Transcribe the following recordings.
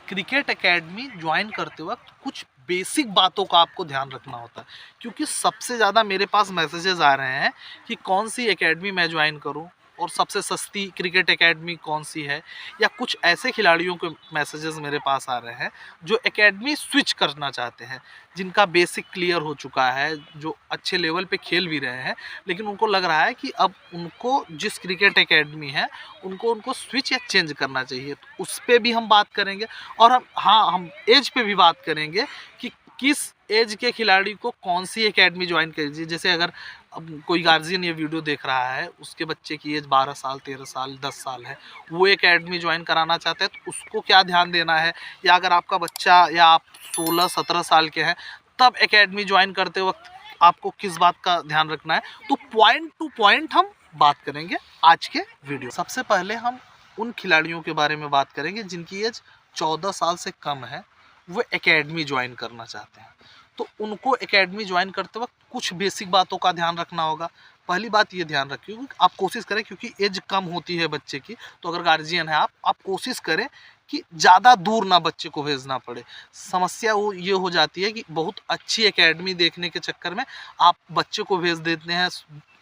Cricket academy join करते वक्त कुछ बेसिक बातों का आपको ध्यान रखना होता है, क्योंकि सबसे ज़्यादा मेरे पास मैसेजेस आ रहे हैं कि कौन सी एकेडमी मैं ज्वाइन करूं और सबसे सस्ती क्रिकेट एकेडमी कौन सी है, या कुछ ऐसे खिलाड़ियों के मैसेजेस मेरे पास आ रहे हैं जो एकेडमी स्विच करना चाहते हैं, जिनका बेसिक क्लियर हो चुका है, जो अच्छे लेवल पे खेल भी रहे हैं, लेकिन उनको लग रहा है कि अब उनको जिस क्रिकेट एकेडमी है उनको स्विच या चेंज करना चाहिए। तो उस पर भी हम बात करेंगे, और हम एज पे भी बात करेंगे कि किस एज के खिलाड़ी को कौन सी एकेडमी ज्वाइन करिए। जैसे अगर अब कोई गार्जियन ये वीडियो देख रहा है, उसके बच्चे की एज 12 साल 13 साल 10 साल है, वो एकेडमी ज्वाइन कराना चाहते हैं, तो उसको क्या ध्यान देना है, या अगर आपका बच्चा या आप 16-17 साल के हैं तब एकेडमी ज्वाइन करते वक्त आपको किस बात का ध्यान रखना है, तो पॉइंट टू पॉइंट हम बात करेंगे आज के वीडियो। सबसे पहले हम उन खिलाड़ियों के बारे में बात करेंगे जिनकी एज 14 साल से कम है, वो एकेडमी ज्वाइन करना चाहते हैं। तो उनको एकेडमी ज्वाइन करते वक्त कुछ बेसिक बातों का ध्यान रखना होगा। पहली बात ये ध्यान रखिए कि आप कोशिश करें, क्योंकि एज कम होती है बच्चे की, तो अगर गार्जियन है आप कोशिश करें कि ज़्यादा दूर ना बच्चे को भेजना पड़े। समस्या वो ये हो जाती है कि बहुत अच्छी एकेडमी देखने के चक्कर में आप बच्चे को भेज देते हैं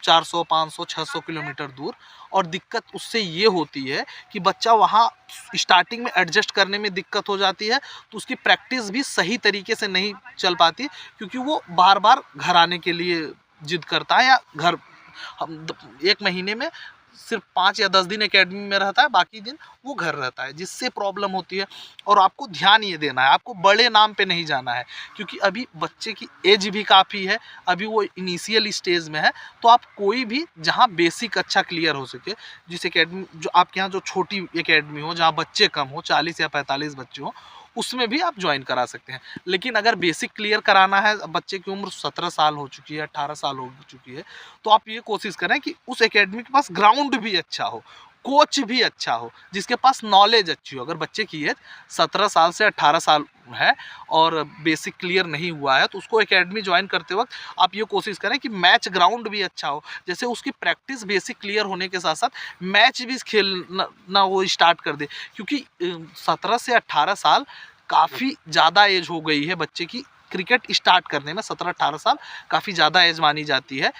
400, 500, 600 किलोमीटर दूर, और दिक्कत उससे ये होती है कि बच्चा वहाँ स्टार्टिंग में एडजस्ट करने में दिक्कत हो जाती है, तो उसकी प्रैक्टिस भी सही तरीके से नहीं चल पाती, क्योंकि वो बार बार घर आने के लिए जिद करता है, या घर हम एक महीने में सिर्फ 5 या 10 दिन एकेडमी में रहता है, बाकी दिन वो घर रहता है, जिससे प्रॉब्लम होती है। और आपको ध्यान ये देना है, आपको बड़े नाम पे नहीं जाना है, क्योंकि अभी बच्चे की एज भी काफ़ी है, अभी वो इनिशियल स्टेज में है। तो आप कोई भी जहाँ बेसिक अच्छा क्लियर हो सके, जिस एकेडमी जो आपके यहाँ जो छोटी एकेडमी हो, जहाँ बच्चे कम हो, 40 या 45 बच्चे हो, उसमें भी आप ज्वाइन करा सकते हैं। लेकिन अगर बेसिक क्लियर कराना है, बच्चे की उम्र 17 साल हो चुकी है, 18 साल हो चुकी है, तो आप ये कोशिश करें कि उस एकेडमी के पास ग्राउंड भी अच्छा हो, कोच भी अच्छा हो, जिसके पास नॉलेज अच्छी हो। अगर बच्चे की एज 17 साल से 18 साल है और बेसिक क्लियर नहीं हुआ है, तो उसको एकेडमी ज्वाइन करते वक्त आप ये कोशिश करें कि मैच ग्राउंड भी अच्छा हो, जैसे उसकी प्रैक्टिस बेसिक क्लियर होने के साथ साथ मैच भी खेलना वो स्टार्ट कर दे, क्योंकि 17 से 18 साल काफ़ी ज़्यादा एज हो गई है बच्चे की क्रिकेट स्टार्ट करने में। 17-18 साल काफ़ी ज़्यादा एज मानी जाती है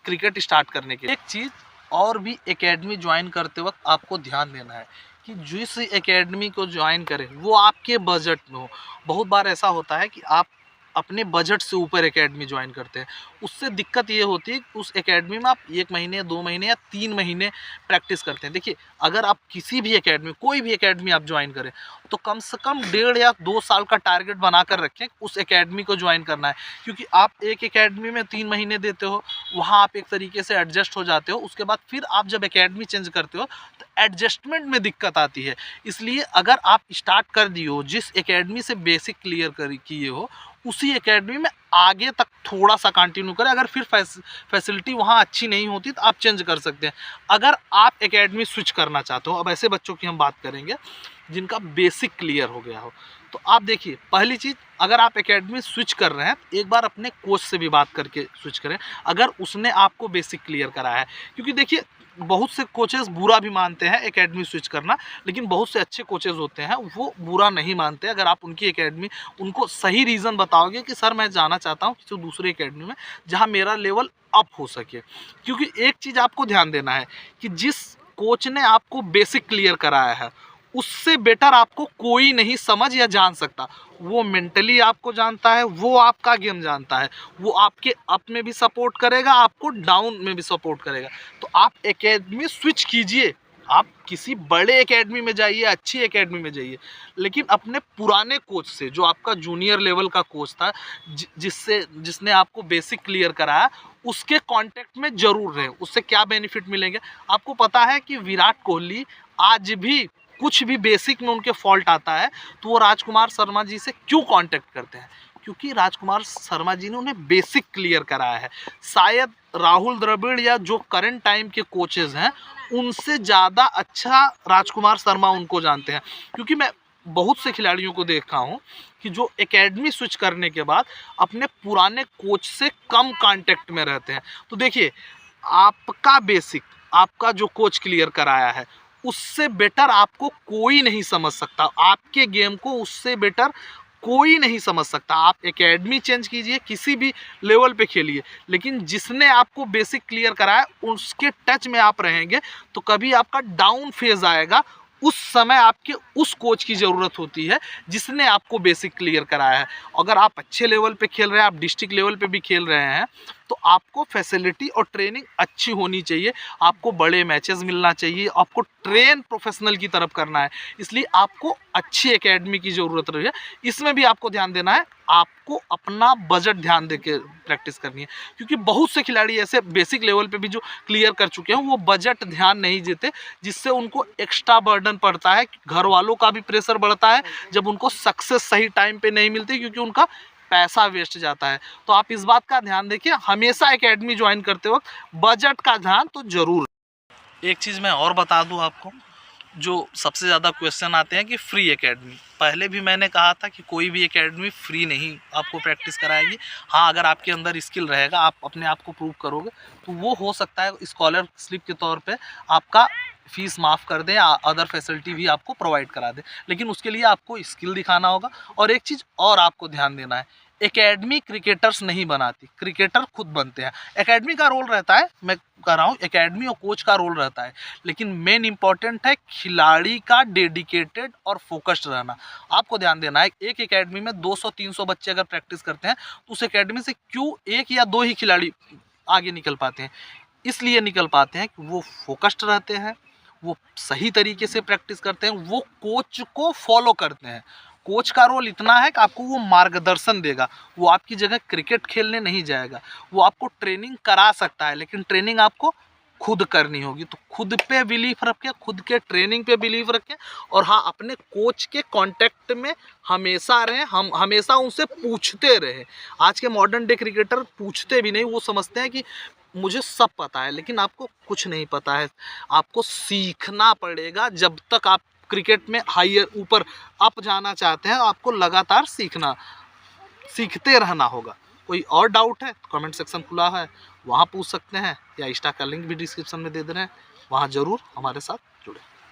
क्रिकेट स्टार्ट करने के। एक चीज़ और भी एकेडमी ज्वाइन करते वक्त आपको ध्यान देना है कि जिस एकेडमी को ज्वाइन करें वो आपके बजट में हो। बहुत बार ऐसा होता है कि आप अपने बजट से ऊपर एकेडमी ज्वाइन करते हैं, उससे दिक्कत ये होती है कि उस एकेडमी में आप 1 महीने 2 महीने या 3 महीने प्रैक्टिस करते हैं। देखिए, अगर आप किसी भी एकेडमी, कोई भी एकेडमी आप ज्वाइन करें, तो कम से कम 1.5 या 2 साल का टारगेट बनाकर रखें उस एकेडमी को ज्वाइन करना है, क्योंकि आप एक एकेडमी में 3 महीने देते हो, वहाँ आप एक तरीके से एडजस्ट हो जाते हो, उसके बाद फिर आप जब एकेडमी चेंज करते हो तो एडजस्टमेंट में दिक्कत आती है। इसलिए अगर आप स्टार्ट कर दिए हो, जिस एकेडमी से बेसिक क्लियर किए हो, उसी एकेडमी में आगे तक थोड़ा सा कंटिन्यू करें। अगर फिर फैसिलिटी वहाँ अच्छी नहीं होती तो आप चेंज कर सकते हैं। अगर आप एकेडमी स्विच करना चाहते हो, अब ऐसे बच्चों की हम बात करेंगे जिनका बेसिक क्लियर हो गया हो, तो आप देखिए, पहली चीज़, अगर आप एकेडमी स्विच कर रहे हैं, एक बार अपने कोच से भी बात करके स्विच करें, अगर उसने आपको बेसिक क्लियर कराया है। क्योंकि देखिए, बहुत से कोचेस बुरा भी मानते हैं एकेडमी स्विच करना, लेकिन बहुत से अच्छे कोचेस होते हैं वो बुरा नहीं मानते। अगर आप उनकी एकेडमी, उनको सही रीज़न बताओगे कि सर मैं जाना चाहता हूँ किसी दूसरी एकेडमी में जहाँ मेरा लेवल अप हो सके। क्योंकि एक चीज़ आपको ध्यान देना है कि जिस कोच ने आपको बेसिक क्लियर कराया है, उससे बेटर आपको कोई नहीं समझ या जान सकता। वो मेंटली आपको जानता है, वो आपका गेम जानता है, वो आपके अप में भी सपोर्ट करेगा, आपको डाउन में भी सपोर्ट करेगा। तो आप एकेडमी स्विच कीजिए, आप किसी बड़े एकेडमी में जाइए, अच्छी एकेडमी में जाइए, लेकिन अपने पुराने कोच से, जो आपका जूनियर लेवल का कोच था, जिसने आपको बेसिक क्लियर कराया, उसके कांटेक्ट में जरूर रहें। उससे क्या बेनिफिट मिलेंगे आपको पता है कि विराट कोहली आज भी कुछ भी बेसिक में उनके फॉल्ट आता है तो वो राजकुमार शर्मा जी से क्यों कांटेक्ट करते हैं, क्योंकि राजकुमार शर्मा जी ने उन्हें बेसिक क्लियर कराया है। शायद राहुल द्रविड़ या जो करंट टाइम के कोचेज हैं, उनसे ज़्यादा अच्छा राजकुमार शर्मा उनको जानते हैं। क्योंकि मैं बहुत से खिलाड़ियों को देखा हूँ कि जो एकेडमी स्विच करने के बाद अपने पुराने कोच से कम कांटेक्ट में रहते हैं। तो देखिए, आपका बेसिक, आपका जो कोच क्लियर कराया है, उससे बेटर आपको कोई नहीं समझ सकता, आपके गेम को उससे बेटर कोई नहीं समझ सकता। आप एकेडमी चेंज कीजिए, किसी भी लेवल पे खेलिए, लेकिन जिसने आपको बेसिक क्लियर कराया उसके टच में आप रहेंगे तो कभी आपका डाउन फेज आएगा, उस समय आपके उस कोच की ज़रूरत होती है जिसने आपको बेसिक क्लियर कराया है। अगर आप अच्छे लेवल पे खेल रहे हैं, आप डिस्ट्रिक्ट लेवल पे भी खेल रहे हैं, तो आपको फैसिलिटी और ट्रेनिंग अच्छी होनी चाहिए, आपको बड़े मैचेस मिलना चाहिए, आपको ट्रेन प्रोफेशनल की तरफ करना है, इसलिए आपको अच्छी एकेडमी की ज़रूरत रही है। इसमें भी आपको ध्यान देना है, आपको अपना बजट ध्यान दे के प्रैक्टिस करनी है, क्योंकि बहुत से खिलाड़ी ऐसे बेसिक लेवल पे भी जो क्लियर कर चुके हैं वो बजट ध्यान नहीं देते, जिससे उनको एक्स्ट्रा बर्डन पड़ता है, घर वालों का भी प्रेशर बढ़ता है जब उनको सक्सेस सही टाइम पे नहीं मिलती, क्योंकि उनका पैसा वेस्ट जाता है। तो आप इस बात का ध्यान देखिए, हमेशा एकेडमी ज्वाइन करते वक्त बजट का ध्यान तो जरूर। एक चीज़ मैं और बता दूं आपको, जो सबसे ज़्यादा क्वेश्चन आते हैं कि फ्री एकेडमी, पहले भी मैंने कहा था कि कोई भी एकेडमी फ्री नहीं आपको प्रैक्टिस कराएगी। हाँ, अगर आपके अंदर स्किल रहेगा, आप अपने आप को प्रूव करोगे, तो वो हो सकता है स्कॉलरशिप के तौर पे आपका फीस माफ़ कर दें, अदर फैसिलिटी भी आपको प्रोवाइड करा दें, लेकिन उसके लिए आपको स्किल दिखाना होगा। और एक चीज़ और आपको ध्यान देना है, एकेडमी क्रिकेटर्स नहीं बनाती, क्रिकेटर खुद बनते हैं। एकेडमी का रोल रहता है, मैं कह रहा हूँ एकेडमी और कोच का रोल रहता है, लेकिन मेन इंपॉर्टेंट है खिलाड़ी का डेडिकेटेड और फोकस्ड रहना। आपको ध्यान देना है, एक एकेडमी में 200-300 बच्चे अगर प्रैक्टिस करते हैं तो उस एकेडमी से क्यों 1 या 2 ही खिलाड़ी आगे निकल पाते हैं? इसलिए निकल पाते हैं कि वो फोकस्ड रहते हैं, वो सही तरीके से प्रैक्टिस करते हैं, वो कोच को फॉलो करते हैं। कोच का रोल इतना है कि आपको वो मार्गदर्शन देगा, वो आपकी जगह क्रिकेट खेलने नहीं जाएगा, वो आपको ट्रेनिंग करा सकता है, लेकिन ट्रेनिंग आपको खुद करनी होगी। तो खुद पे बिलीफ रखें, खुद के ट्रेनिंग पे बिलीव रखें, और हाँ, अपने कोच के कांटेक्ट में हमेशा रहें, हम हमेशा उनसे पूछते रहें। आज के मॉडर्न डे क्रिकेटर पूछते भी नहीं, वो समझते हैं कि मुझे सब पता है, लेकिन आपको कुछ नहीं पता है। आपको सीखना पड़ेगा, जब तक आप क्रिकेट में हायर ऊपर अप जाना चाहते हैं, आपको लगातार सीखते रहना होगा। कोई और डाउट है तो कमेंट सेक्शन खुला है, वहाँ पूछ सकते हैं, या इंस्टा का लिंक भी डिस्क्रिप्शन में दे दे रहे हैं, वहाँ ज़रूर हमारे साथ जुड़े।